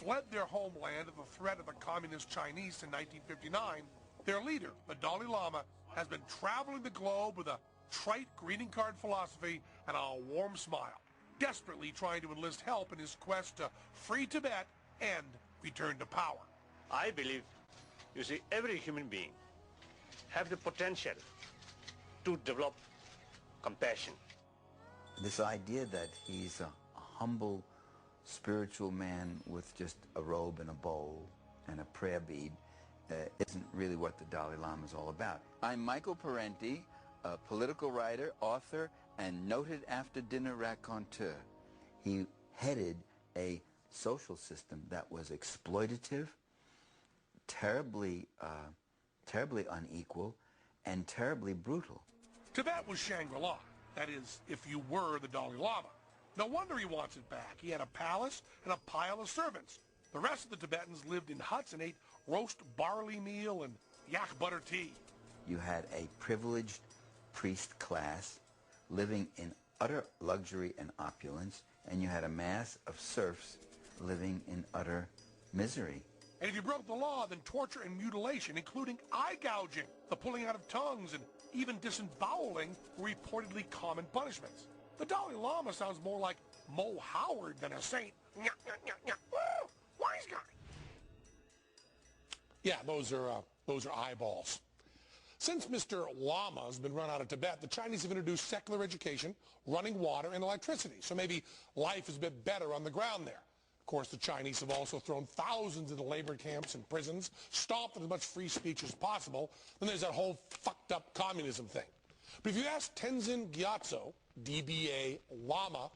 fled their homeland at the threat of the communist Chinese in 1959, their leader, the Dalai Lama, has been traveling the globe with a trite greeting card philosophy and a warm smile, desperately trying to enlist help in his quest to free Tibet and return to power. I believe, you see, every human being have the potential to develop compassion. This idea that he's a humble spiritual man with just a robe and a bowl and a prayer bead isn't really what the Dalai Lama is all about. I'm Michael Parenti, a political writer, author, and noted after-dinner raconteur. He headed a social system that was exploitative, terribly unequal, and terribly brutal. Tibet was Shangri-La. That is, if you were the Dalai Lama. No wonder he wants it back. He had a palace and a pile of servants. The rest of the Tibetans lived in huts and ate roast barley meal and yak butter tea. You had a privileged priest class living in utter luxury and opulence, and you had a mass of serfs living in utter misery. And if you broke the law, then torture and mutilation, including eye gouging, the pulling out of tongues, and even disemboweling were reportedly common punishments. The Dalai Lama sounds more like Mo Howard than a saint. Woo! Wise guy. Yeah, those are eyeballs. Since Mr. Lama has been run out of Tibet, the Chinese have introduced secular education, running water, and electricity. So maybe life is a bit better on the ground there. Of course, the Chinese have also thrown thousands into labor camps and prisons, stopped as much free speech as possible. Then there's that whole fucked up communism thing. But if you ask Tenzin Gyatso, DBA Lama,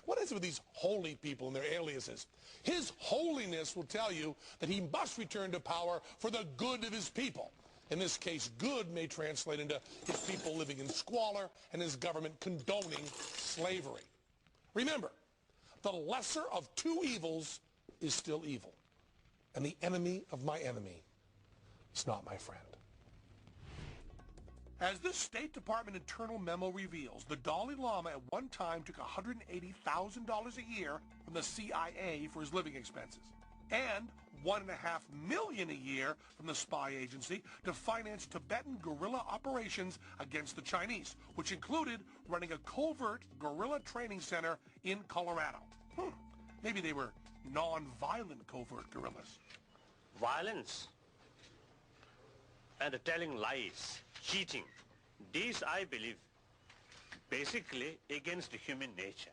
what is it with these holy people and their aliases? His holiness will tell you that he must return to power for the good of his people. In this case, good may translate into his people living in squalor and his government condoning slavery. Remember, the lesser of two evils is still evil, and the enemy of my enemy is not my friend. As this State Department internal memo reveals, the Dalai Lama at one time took $180,000 a year from the CIA for his living expenses, and $1.5 million a year from the spy agency to finance Tibetan guerrilla operations against the Chinese, which included running a covert guerrilla training center in Colorado. Maybe they were non-violent covert guerrillas. Violence and telling lies, cheating, these I believe basically against human nature.